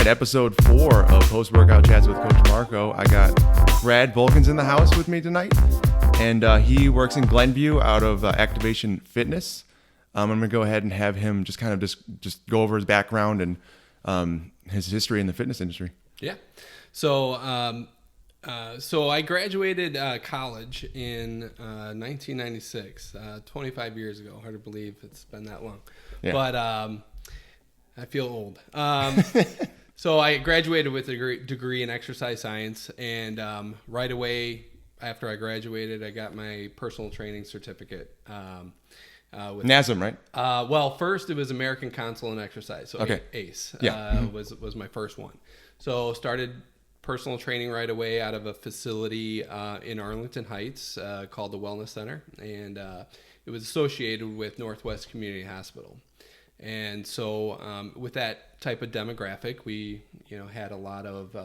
episode 4 of Post Workout Chats with Coach Marco. I got Brad Boelkens in the house with me tonight, and he works in Glenview out of Activation Fitness. I'm going to go ahead and have him just go over his background and his history in the fitness industry. Yeah. So I graduated college in 1996, 25 years ago. Hard to believe it's been that long. Yeah. But I feel old. So I graduated with a degree in exercise science, and right away after I graduated, I got my personal training certificate. With NASM, right? Well, first it was American Council in Exercise, so okay. ACE was my first one. So started personal training right away out of a facility in Arlington Heights called the Wellness Center, and it was associated with Northwest Community Hospital. And so with that type of demographic, we had a lot of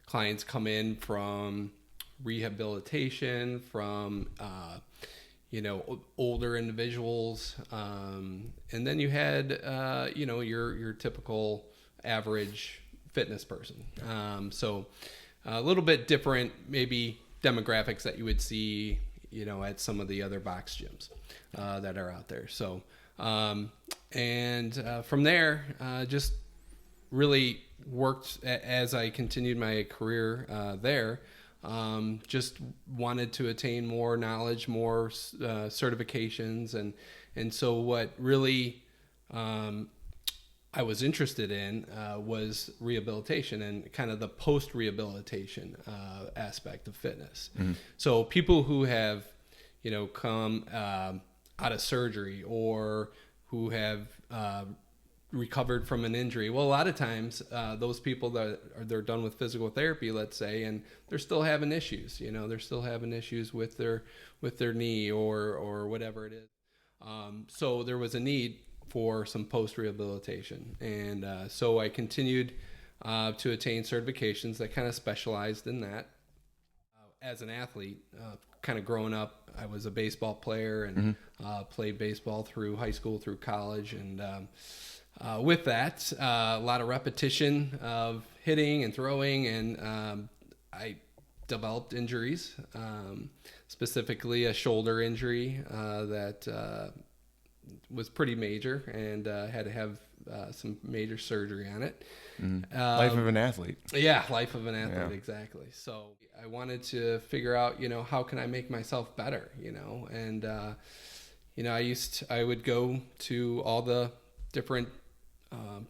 clients come in from rehabilitation, from older individuals, and then you had your typical average fitness person. So a little bit different, maybe demographics that you would see, at some of the other box gyms that are out there. So from there, just really worked as I continued my career there. Just wanted to attain more knowledge, more certifications, and so what really I was interested in was rehabilitation and kind of the post-rehabilitation aspect of fitness. Mm-hmm. So people who have come out of surgery or who have recovered from an injury. Well, a lot of times those people they're done with physical therapy, let's say, and they're still having issues. They're still having issues with their knee or whatever it is. So there was a need for some post-rehabilitation, and so I continued to attain certifications that kind of specialized in that. As an athlete, kind of growing up, I was a baseball player and played baseball through high school, through college, and with that, a lot of repetition of hitting and throwing, and I developed injuries, specifically a shoulder injury that was pretty major, and had to have some major surgery on it. Life of an athlete. Yeah, life of an athlete, exactly. So I wanted to figure out, how can I make myself better, and I would go to all the different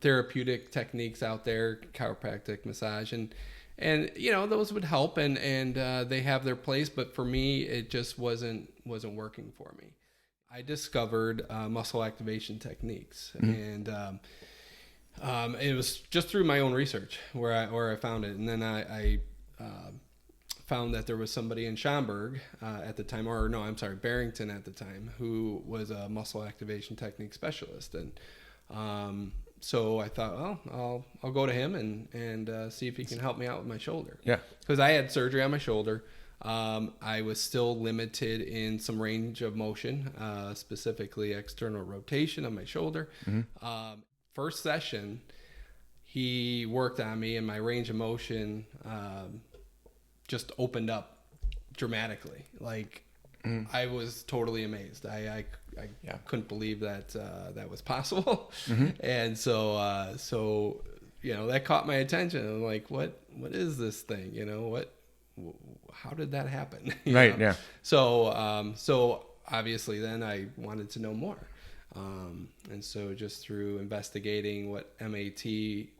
therapeutic techniques out there, chiropractic, massage, and those would help, and they have their place, but for me it just wasn't working for me. I discovered muscle activation techniques, and it was just through my own research where I found it, and then I found that there was somebody in Schaumburg at the time, Barrington at the time, who was a muscle activation technique specialist, and so I thought, well, I'll go to him and see if he can help me out with my shoulder. Yeah, because I had surgery on my shoulder. I was still limited in some range of motion, specifically external rotation of my shoulder. First session, he worked on me, and my range of motion just opened up dramatically. I was totally amazed. I couldn't believe that that was possible. And so that caught my attention. I'm like, what is this thing? How did that happen? Right. Yeah. So obviously then I wanted to know more. And so just through investigating what M.A.T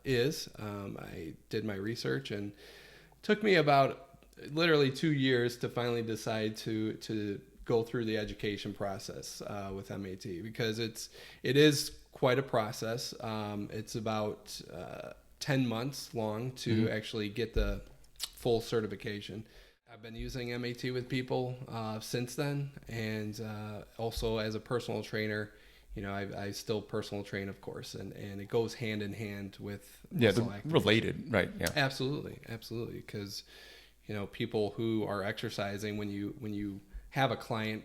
is, I did my research, and it took me about literally 2 years to finally decide to go through the education process with M.A.T, because it is quite a process. It's about 10 months long to actually get the full certification. I've been using M.A.T with people since then, and also as a personal trainer, I still personal train, of course, and it goes hand in hand with muscle activation. Related, right? Yeah, absolutely, because people who are exercising, when you have a client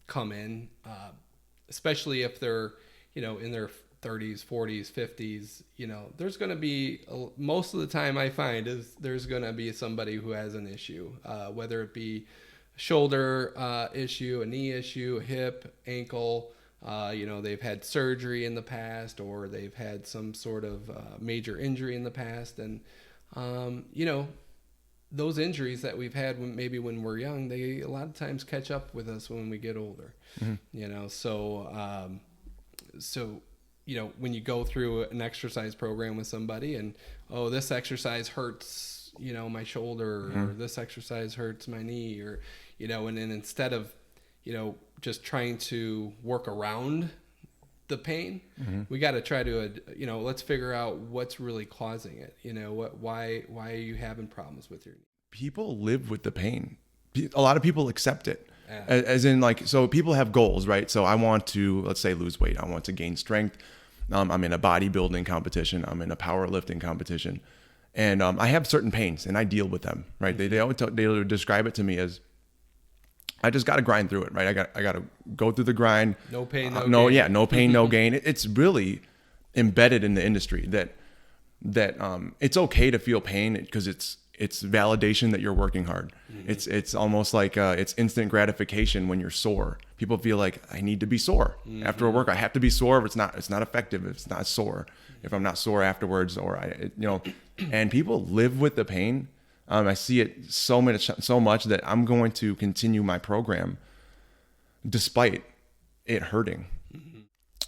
come in, especially if they're in their 30s, 40s, 50s, there's going to be, most of the time I find is there's going to be somebody who has an issue, whether it be a shoulder issue, a knee issue, a hip, ankle, they've had surgery in the past, or they've had some sort of major injury in the past. And, those injuries that we've had maybe when we're young, they a lot of times catch up with us when we get older. So when you go through an exercise program with somebody and, this exercise hurts, my shoulder, or this exercise hurts my knee, or, and then instead of, just trying to work around the pain, we got to try to, let's figure out what's really causing it. Why are you having problems with your knee? People live with the pain. A lot of people accept it. Yeah. As in, like, so people have goals, right? So I want to, let's say, lose weight. I want to gain strength. I'm in a bodybuilding competition. I'm in a powerlifting competition. And I have certain pains and I deal with them, right? They always they describe it to me as, I just got to grind through it, right? I got to go through the grind. No pain, no gain. Yeah, no pain, no gain. It's really embedded in the industry that it's okay to feel pain because it's validation that you're working hard. It's almost like it's instant gratification when you're sore. People feel like, I need to be sore after a work. I have to be sore. If it's not effective, if it's not sore, if I'm not sore afterwards, or and people live with the pain. I see it so much that I'm going to continue my program despite it hurting.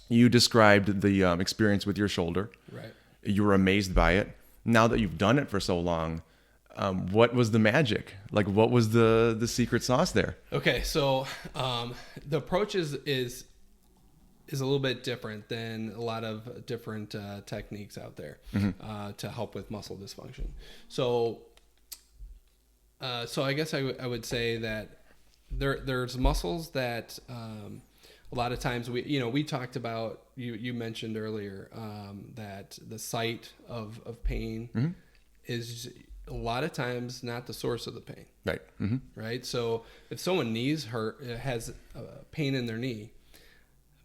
You described the experience with your shoulder. Right. You were amazed by it. Now that you've done it for so long, what was the magic? Like, what was the secret sauce there? Okay, so the approach is a little bit different than a lot of different techniques out there to help with muscle dysfunction. So I guess I would say that there's muscles that a lot of times we talked about, you mentioned earlier that the site of pain is a lot of times not the source of the pain. Right. Right. So if someone has pain in their knee,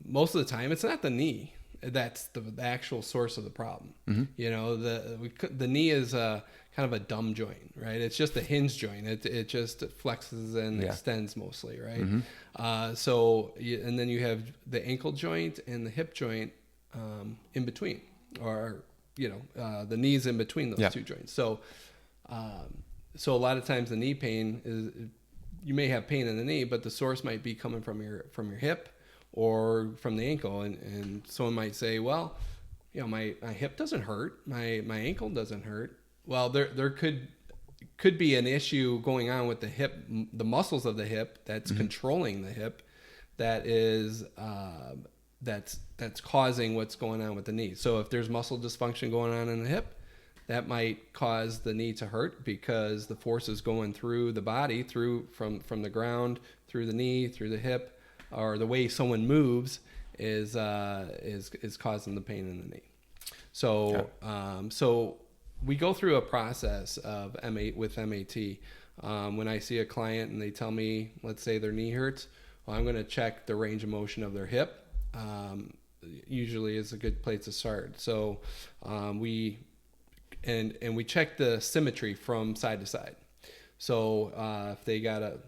most of the time it's not the knee that's the actual source of the problem. The knee is kind of a dumb joint, right? It's just a hinge joint. It just flexes and extends mostly, right? And then you have the ankle joint and the hip joint in between, or the knees in between those two joints. So a lot of times the knee pain is, you may have pain in the knee, but the source might be coming from your hip or from the ankle, and someone might say, well, my hip doesn't hurt, my ankle doesn't hurt. Well, there could be an issue going on with the hip, the muscles of the hip that's controlling the hip, that is that's causing what's going on with the knee. So if there's muscle dysfunction going on in the hip, that might cause the knee to hurt because the force is going through the body, from the ground, through the knee, through the hip, or the way someone moves is causing the pain in the knee. So so we go through a process of with M.A.T. When I see a client and they tell me, let's say their knee hurts, well, I'm going to check the range of motion of their hip. Usually is a good place to start. So we check the symmetry from side to side. So if they got a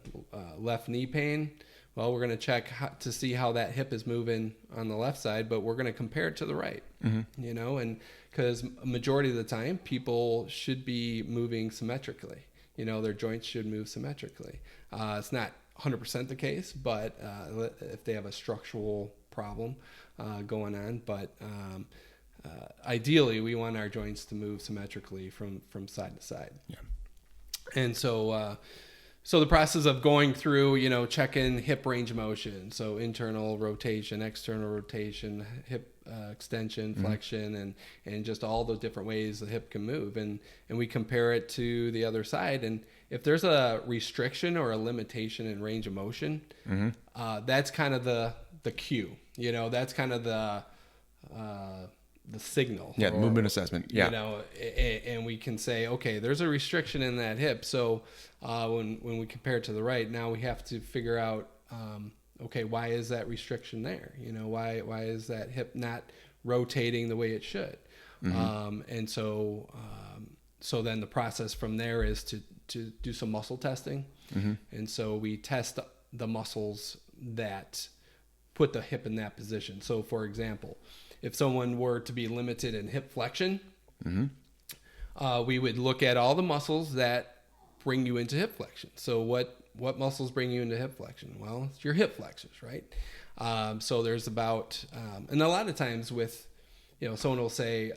left knee pain, well, we're going to check to see how that hip is moving on the left side, but we're going to compare it to the right, and because a majority of the time people should be moving symmetrically, their joints should move symmetrically. It's not 100% the case, but if they have a structural problem going on, but ideally we want our joints to move symmetrically from side to side. Yeah. And so the process of going through, checking hip range of motion, so internal rotation, external rotation, hip extension, flexion, and just all the different ways the hip can move, and we compare it to the other side, and if there's a restriction or a limitation in range of motion, that's kind of the cue, that's kind of the signal. Yeah, movement assessment. Yeah. And we can say, okay, there's a restriction in that hip. So when we compare it to the right, now we have to figure out, okay, why is that restriction there? Why is that hip not rotating the way it should. And so then the process from there is to do some muscle testing. And so we test the muscles that put the hip in that position. So for example, if someone were to be limited in hip flexion, we would look at all the muscles that bring you into hip flexion. So what muscles bring you into hip flexion? Well, it's your hip flexors, right? So there's about, and a lot of times with, someone will say,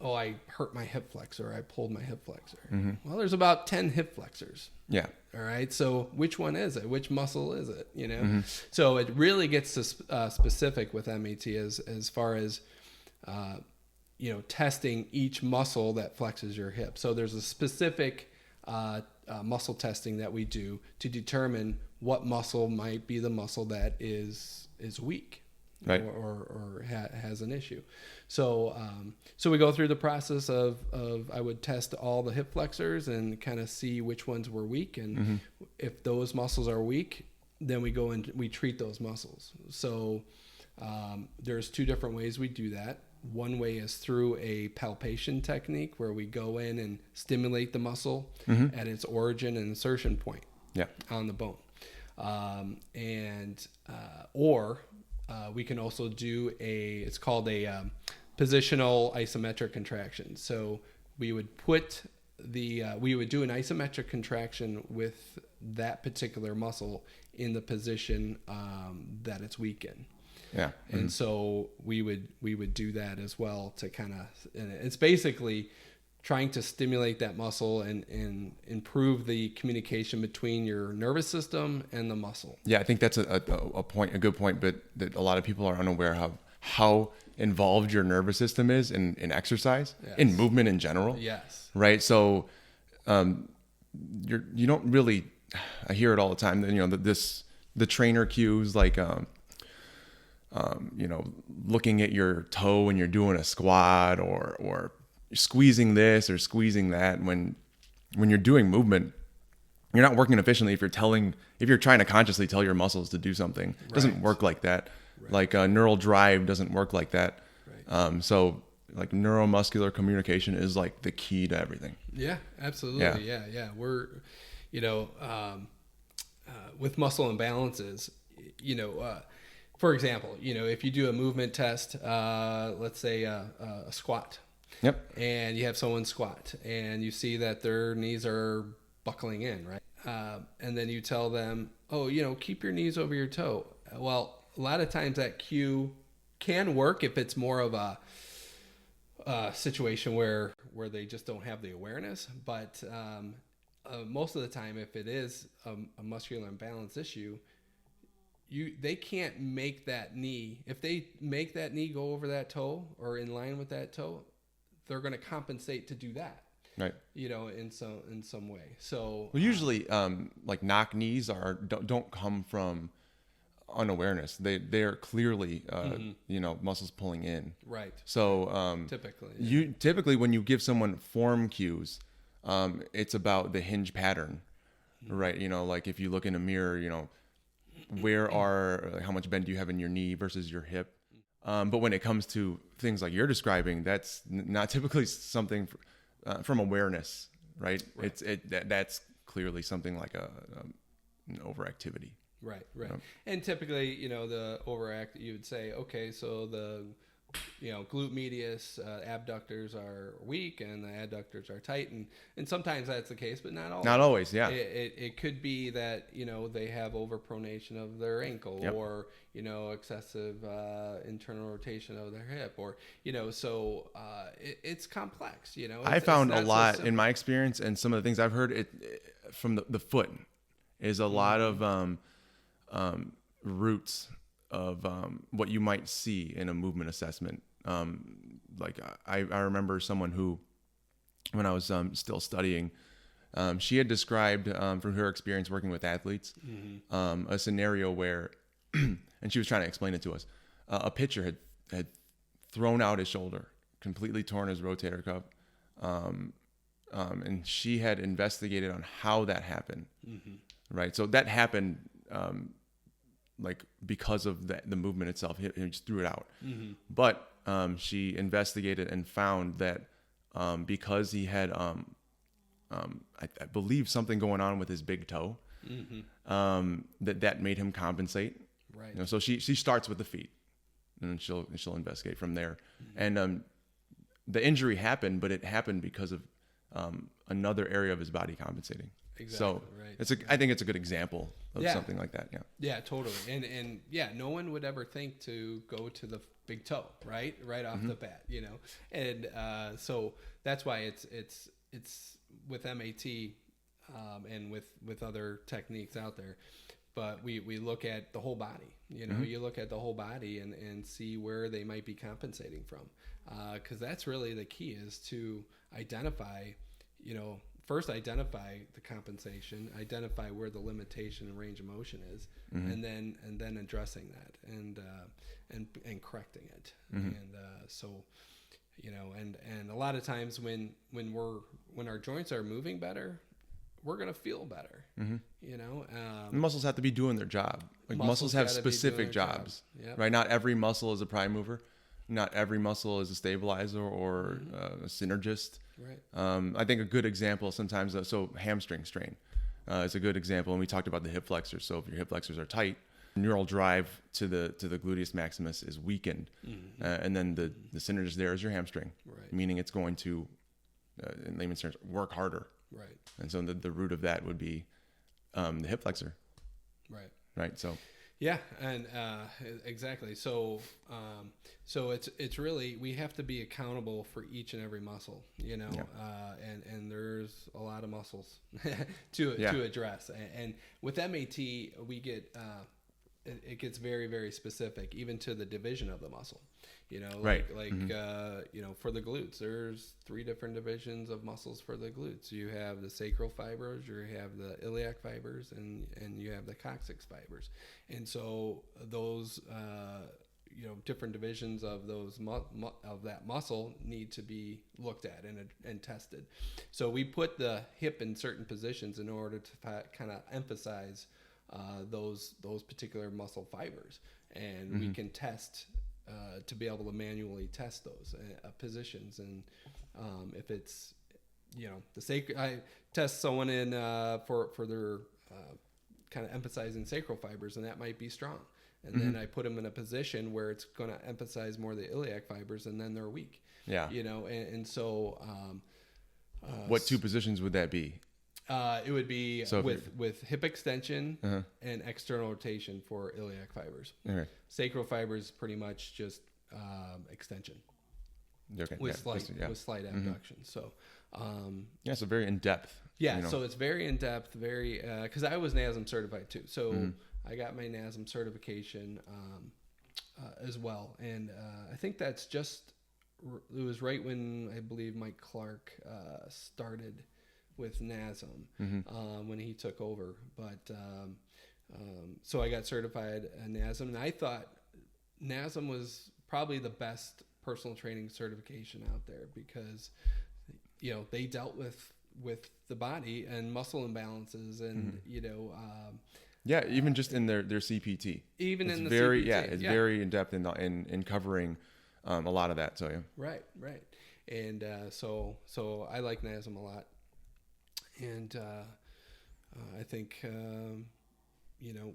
oh, I hurt my hip flexor, I pulled my hip flexor. Well, there's about 10 hip flexors. Yeah. All right. So which one is it? Which muscle is it? So it really gets to specific with M.A.T. as far as, testing each muscle that flexes your hip. So there's a specific muscle testing that we do to determine what muscle might be the muscle that is weak, right, or has an issue. So we go through the process of I would test all the hip flexors and kind of see which ones were weak, and if those muscles are weak, then we go and we treat those muscles. So there's two different ways we do that. One way is through a palpation technique where we go in and stimulate the muscle at its origin and insertion point on the bone. Or we can also do it's called a positional isometric contraction. So we would put we would do an isometric contraction with that particular muscle in the position that it's weak in. Yeah. And so we would do that as well to kind of, and it's basically trying to stimulate that muscle and improve the communication between your nervous system and the muscle. Yeah, I think that's a good point, but that a lot of people are unaware of how involved your nervous system is in exercise, in movement in general. Yes. Right. So, you don't really, I hear it all the time that, the trainer cues, like, looking at your toe when you're doing a squat or squeezing this or squeezing that. When you're doing movement, you're not working efficiently if you're trying to consciously tell your muscles to do something. It doesn't work like that. Right. Like neural drive doesn't work like that. Right. So like neuromuscular communication is like the key to everything. Yeah, absolutely. Yeah. We're, with muscle imbalances, for example, if you do a movement test, let's say a squat. Yep. And you have someone squat and you see that their knees are buckling in, right? And then you tell them, oh, keep your knees over your toe. Well, a lot of times that cue can work if it's more of a situation where they just don't have the awareness. But most of the time, if it is a muscular imbalance issue, they can't make that knee. If they make that knee go over that toe or in line with that toe, they're going to compensate to do that. Right. In some way. So usually, like knock knees don't come from unawareness. They're clearly muscles pulling in. Right. So typically when you give someone form cues, it's about the hinge pattern, right? Like if you look in a mirror, how much bend do you have in your knee versus your hip? But when it comes to things like you're describing, that's not typically something from awareness, right? That's clearly something like an overactivity. Right. And typically, the overact, you would say, okay, so the glute medius, abductors are weak and the adductors are tight, and sometimes that's the case, but not always. Not always, yeah. It could be that they have overpronation of their ankle, or excessive internal rotation of their hip, or so it's complex. I found a lot in my experience, and some of the things I've heard from the foot is a lot of roots of what you might see in a movement assessment. Like I remember someone who, when I was still studying, she had described from her experience working with athletes, a scenario where, and she was trying to explain it to us, a pitcher had thrown out his shoulder, completely torn his rotator cuff, and she had investigated on how that happened. Right. So that happened like because of the movement itself. He just threw it out. But she investigated and found that because he had, I believe, something going on with his big toe, that made him compensate. Right. You know, so she starts with the feet, and she'll investigate from there. And the injury happened, but it happened because of another area of his body compensating. Exactly. So Right. I think it's a good example of something like that. Yeah. Yeah, totally. And yeah, no one would ever think to go to the big toe, right off the bat, you know. And so that's why it's with M.A.T. And with other techniques out there. But we look at the whole body, you know. You look at the whole body and see where they might be compensating from, because that's really the key, is to identify, you know, first identify the compensation, identify where the limitation and range of motion is, and then addressing that and correcting it. And so, you know, and a lot of times when our joints are moving better, we're gonna feel better. You know, The muscles have to be doing their job. Like muscles have specific jobs, right? Not every muscle is a prime mover. Not every muscle is a stabilizer or a synergist. Right. I think a good example sometimes, so hamstring strain is a good example. And we talked about the hip flexors. So if your hip flexors are tight, neural drive to the gluteus maximus is weakened. And then the synergist there is your hamstring, meaning it's going to, in layman's terms, work harder. Right. And so the root of that would be the hip flexor. Right. Right. So. Yeah, and exactly. So it's really, we have to be accountable for each and every muscle, you know, and there's a lot of muscles to address. And with M.A.T, we get it gets very, very specific, even to the division of the muscle. You know, you know, for the glutes, there's 3 different divisions of muscles for the glutes. You have the sacral fibers, you have the iliac fibers, and you have the coccyx fibers. And so those, you know, different divisions of those of that muscle need to be looked at and tested. So we put the hip in certain positions in order to kind of emphasize those particular muscle fibers, and we can test to be able to manually test those positions. And if it's, you know, I test someone in for their kind of emphasizing sacral fibers, and that might be strong. And then I put them in a position where it's going to emphasize more the iliac fibers, and then they're weak. Yeah. You know, and so what 2 positions would that be? It would be with hip extension and external rotation for iliac fibers. Okay. Sacral fibers pretty much just extension. Okay. With slight abduction. So so very in depth. Yeah, you know. So it's very in depth, very because I was NASM certified too. So I got my NASM certification as well, and I think that's just, it was right when I believe Mike Clark started with NASM when he took over. But so I got certified at NASM, and I thought NASM was probably the best personal training certification out there, because, you know, they dealt with the body and muscle imbalances, and you know, even just in their CPT, even it's in the very CPT, it's very in depth in covering a lot of that. So right, and so I like NASM a lot. And I think, you know,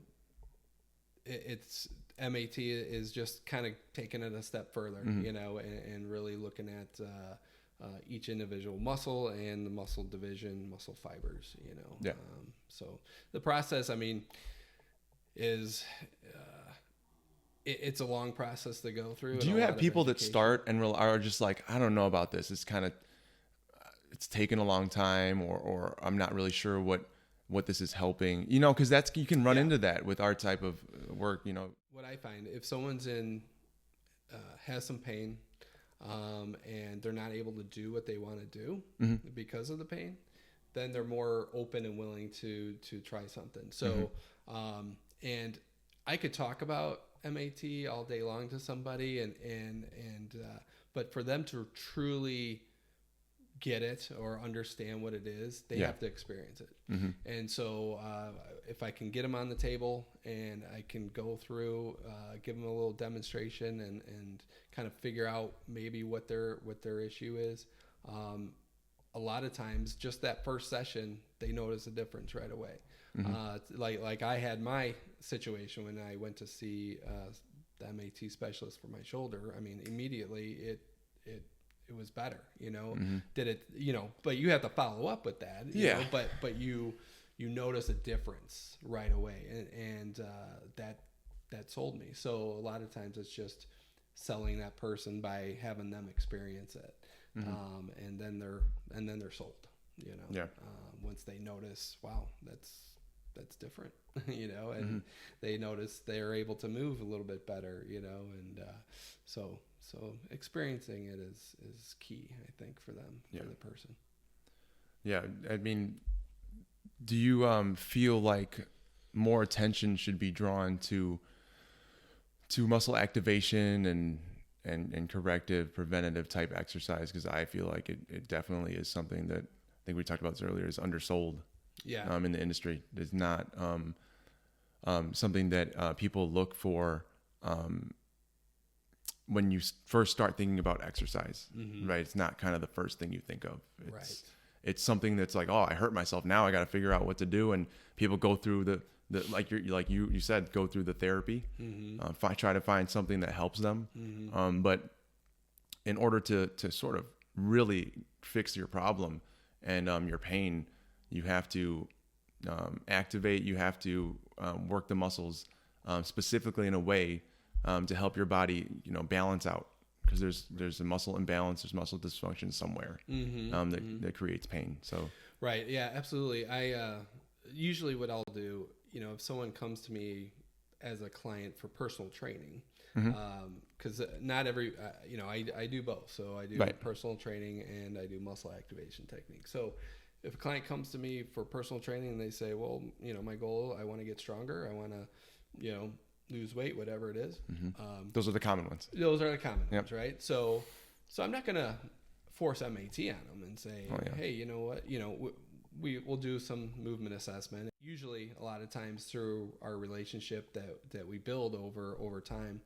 it's M.A.T is just kind of taking it a step further, you know, and really looking at each individual muscle and the muscle division, muscle fibers, you know. Yeah. So the process, I mean, is it's a long process to go through. Do you have people that start and are just like, I don't know about this. It's kind of, it's taken a long time, or I'm not really sure what this is helping, you know, because you can run into that with our type of work, you know. What I find, if someone's has some pain, and they're not able to do what they want to do because of the pain, then they're more open and willing to try something. So, and I could talk about M.A.T all day long to somebody, and but for them to truly get it or understand what it is. They have to experience it. And so if I can get them on the table and I can go through, give them a little demonstration and kind of figure out maybe what their issue is. A lot of times just that first session, they notice a difference right away. Like I had my situation when I went to see the M.A.T specialist for my shoulder. I mean, immediately it was better, did it, but you have to follow up with that, you know, but you notice a difference right away. And that sold me. So a lot of times it's just selling that person by having them experience it. And then they're sold, once they notice, wow, that's different, and they notice they're able to move a little bit better, and so experiencing it is key, I think, for them, for the person. Yeah. I mean, do you feel like more attention should be drawn to muscle activation and corrective, preventative type exercise? Because I feel like it definitely is something that I think we talked about this earlier, is undersold. In the industry. It's not something that people look for when you first start thinking about exercise, right? It's not kind of the first thing you think of. It's something that's like, oh, I hurt myself. Now I got to figure out what to do. And people go through the like you said, go through the therapy, try to find something that helps them. But in order to sort of really fix your problem and your pain, you have to activate, you have to work the muscles specifically in a way to help your body, balance out, because there's a muscle imbalance, there's muscle dysfunction somewhere that creates pain. So right, yeah, absolutely. I usually what I'll do, if someone comes to me as a client for personal training, because not every, I do both. So I do personal training and I do muscle activation techniques. So if a client comes to me for personal training and they say, well, my goal, I want to get stronger, I want to, lose weight, whatever it is. Those are the common ones. Those are the common ones, right? So I'm not going to force M.A.T on them and say, hey, you know what, we'll do some movement assessment. Usually a lot of times through our relationship that we build over time,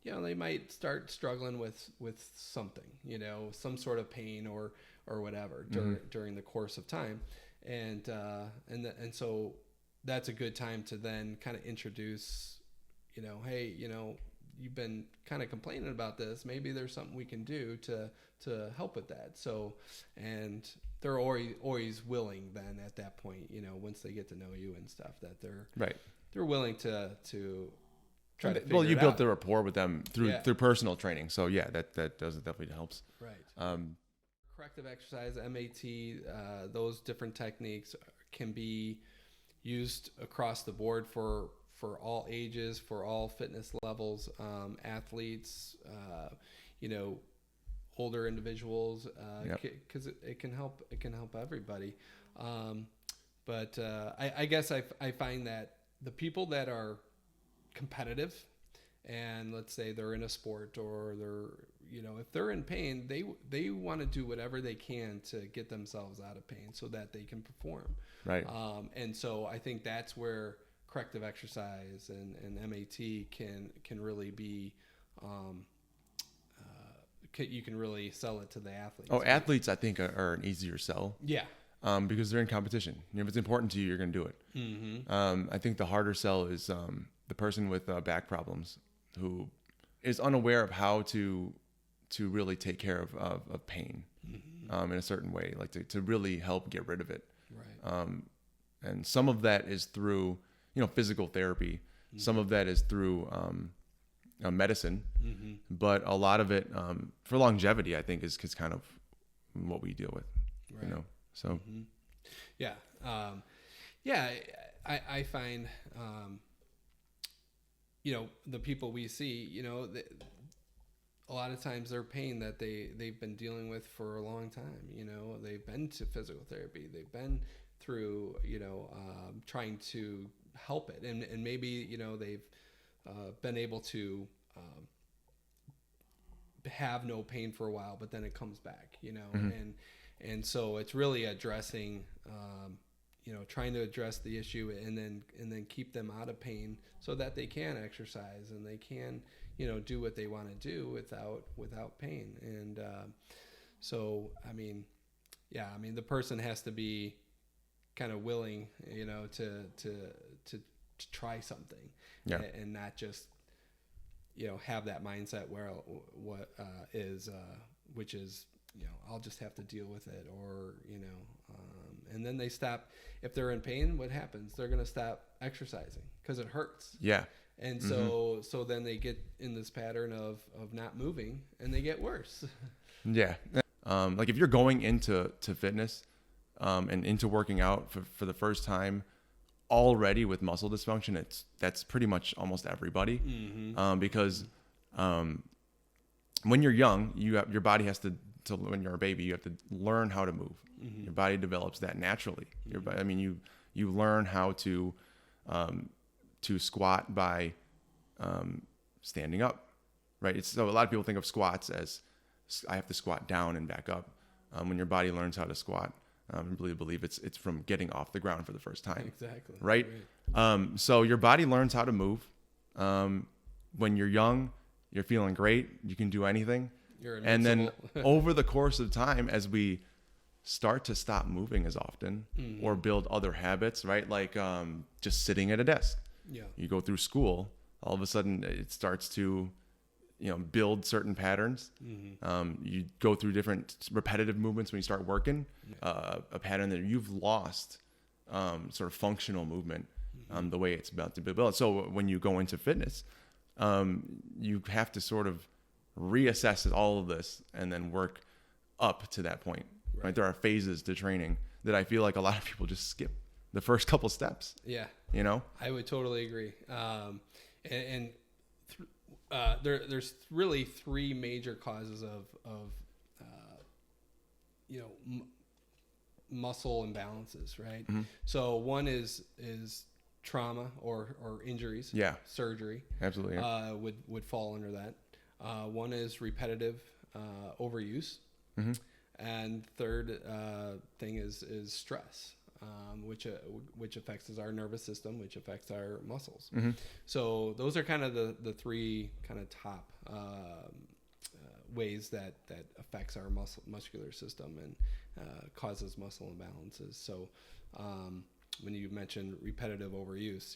they might start struggling with something, some sort of pain or whatever during the course of time. And so that's a good time to then kind of introduce, hey, you've been kind of complaining about this. Maybe there's something we can do to help with that. So, and they're always willing then at that point, once they get to know you and stuff, that they're willing to try to figure it out. Well, you built the rapport with them through personal training. So yeah, that definitely helps. Right. Corrective exercise, M.A.T, those different techniques can be used across the board for all ages, for all fitness levels, athletes, older individuals, because it can help everybody. But I guess I find that the people that are competitive, and let's say they're in a sport or they're, if they're in pain, they want to do whatever they can to get themselves out of pain so that they can perform. Right. And so I think that's where corrective exercise and M.A.T can really be, you can really sell it to the athletes. Oh, athletes, I think, are an easier sell. Yeah. Because they're in competition. If it's important to you, you're going to do it. I think the harder sell is the person with back problems who is unaware of how to really take care of pain in a certain way, like to really help get rid of it. Right. And some of that is through, physical therapy. Some of that is through medicine. But a lot of it for longevity, I think, is kind of what we deal with. Right. So. Yeah. I find, the people we see, a lot of times their pain that they've been dealing with for a long time, they've been to physical therapy, they've been through, trying to help it. And maybe, they've been able to have no pain for a while, but then it comes back, and so it's really addressing, trying to address the issue and then keep them out of pain so that they can exercise and they can, do what they want to do without pain. And so, the person has to be kind of willing, to try something, and not just, have that mindset where which is, I'll just have to deal with it, or, and then they stop. If they're in pain, what happens? They're going to stop exercising because it hurts. Yeah. And so then they get in this pattern of not moving, and they get worse. Yeah. Like if you're going into fitness, and into working out for the first time already with muscle dysfunction, that's pretty much almost everybody. Because when you're young, your body has to when you're a baby, you have to learn how to move. Your body develops that naturally. You learn how to squat by standing up, right? So a lot of people think of squats as I have to squat down and back up. When your body learns how to squat, I really believe it's from getting off the ground for the first time. Exactly. Right? So your body learns how to move. When you're young, you're feeling great. You can do anything. And then over the course of time, as we start to stop moving as often or build other habits, right? Like just sitting at a desk. Yeah. You go through school, all of a sudden it starts to build certain patterns. You go through different repetitive movements when you start working, a pattern that you've lost sort of functional movement, the way it's about to be built. So when you go into fitness, you have to sort of reassess all of this and then work up to that point. Right? There are phases to training that I feel like a lot of people just skip the first couple steps. Yeah. I would totally agree. There's really three major causes of muscle imbalances, right? So one is trauma or injuries. Yeah. Surgery. Absolutely. Yeah. Would fall under that. One is repetitive overuse. And third thing is stress. Which affects our nervous system, which affects our muscles. So those are kind of the three kind of top ways that affects our muscular system and causes muscle imbalances. So when you mentioned repetitive overuse,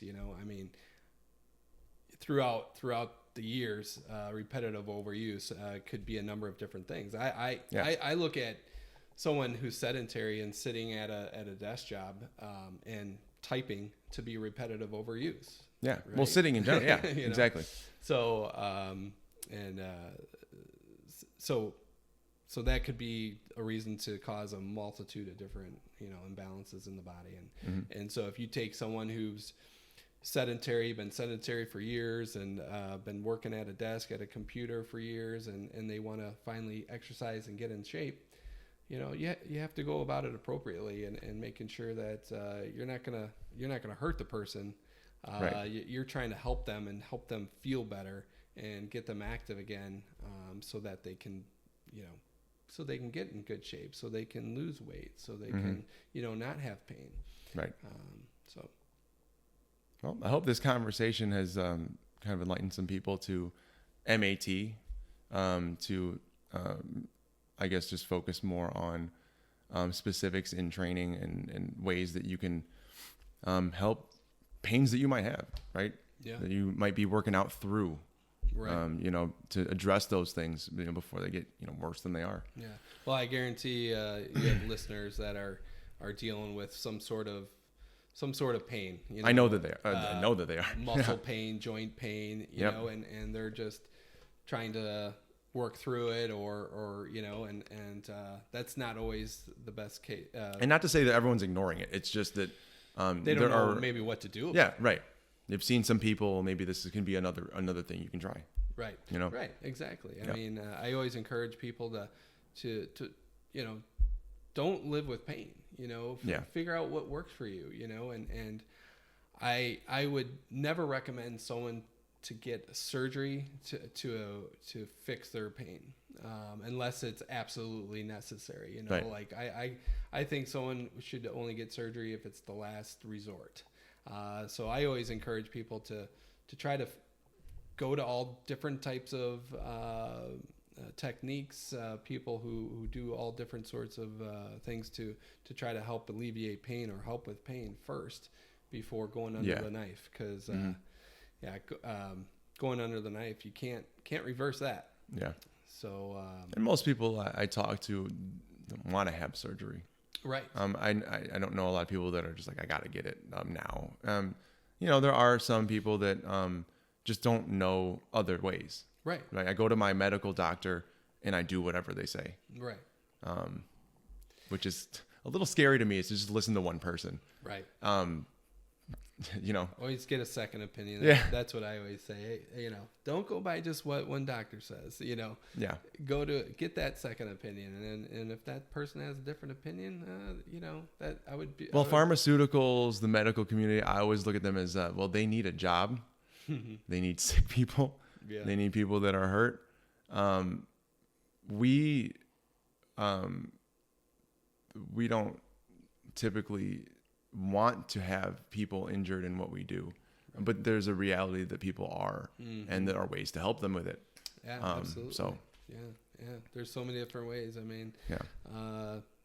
throughout the years, repetitive overuse could be a number of different things. I look at someone who's sedentary and sitting at a desk job and typing to be repetitive overuse. Yeah. Right? Well, sitting in general. Yeah, exactly. So, so that could be a reason to cause a multitude of different, imbalances in the body. And so if you take someone who's been sedentary for years and been working at a desk at a computer for years and they want to finally exercise and get in shape, you have to go about it appropriately and making sure that you're not gonna hurt the person. Right. You're trying to help them and help them feel better and get them active again, so that they can, so they can get in good shape, so they can lose weight, so they can, not have pain. Right. Well, I hope this conversation has kind of enlightened some people to M.A.T, to I guess just focus more on specifics in training and ways that you can help pains that you might have, right? Yeah. That you might be working out through, right. To address those things, before they get, worse than they are. Yeah. Well, I guarantee you have listeners that are dealing with some sort of pain. I know that they are. I know that they are. Muscle pain, joint pain, and they're just trying to work through it or and that's not always the best case. And not to say that everyone's ignoring it. It's just that they don't know maybe what to do. Yeah, right. You've seen some people, maybe this can be another thing you can try. Right. Right. Exactly. Yep. I mean, I always encourage people to don't live with pain, figure out what works for you, and I would never recommend someone to get surgery to fix their pain, unless it's absolutely necessary. You know, Right. like I think someone should only get surgery if it's the last resort. So I always encourage people to try to go to all different types of techniques, people who do all different sorts of things to try to help alleviate pain or help with pain first before going under the knife. Because going under the knife, you can't reverse that. Yeah. So and most people I talk to want to have surgery. right. I don't know a lot of people that are just like, I got to get it now. You know, there are some people that just don't know other ways. Right. Like I go to my medical doctor and I do whatever they say. Right. Which is a little scary to me. Is to just listen to one person. Right. You know. Always get a second opinion. Yeah. That's what I always say. You know, don't go by just what one doctor says. You know. Yeah. Get that second opinion, and if that person has a different opinion, you know, that I would be. Well, pharmaceuticals, the medical community, I always look at them as well. They need a job. They need sick people. Yeah. They need people that are hurt. We don't typically want to have people injured in what we do, but there's a reality that people are, and there are ways to help them with it. Yeah, absolutely. So yeah. There's so many different ways. I mean, yeah.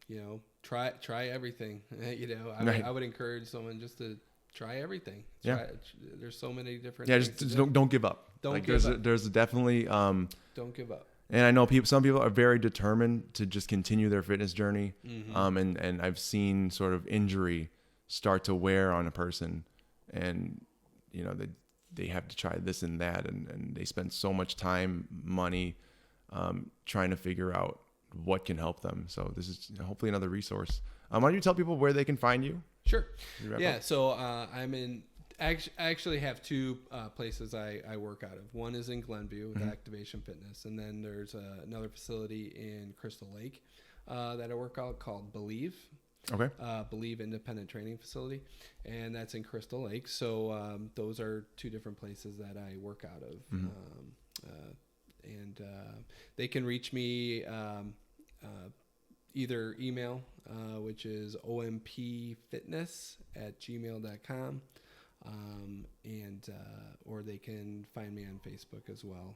You know, try everything. You know, I would encourage someone just to try everything. There's so many different. Yeah, things just don't give up. There's definitely don't give up. And I know some people are very determined to just continue their fitness journey. And I've seen sort of injury start to wear on a person, and you know, they have to try this and that, and they spend so much time, money, trying to figure out what can help them. So this is hopefully another resource. Why don't you tell people where they can find you? Sure. Yeah. So I'm in. I actually have two places I work out of. One is in Glenview with Activation Fitness, and then there's another facility in Crystal Lake that I work out called Believe. Okay. Believe Independent Training Facility, and that's in Crystal Lake. So those are two different places that I work out of, and they can reach me either email, which is ompfitness@gmail.com. And or they can find me on Facebook as well,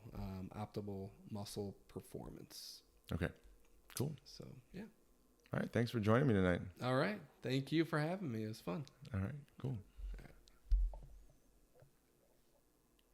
Optimal Muscle Performance. Okay, cool. So yeah. All right, thanks for joining me tonight. All right, thank you for having me. It was fun. All right, cool.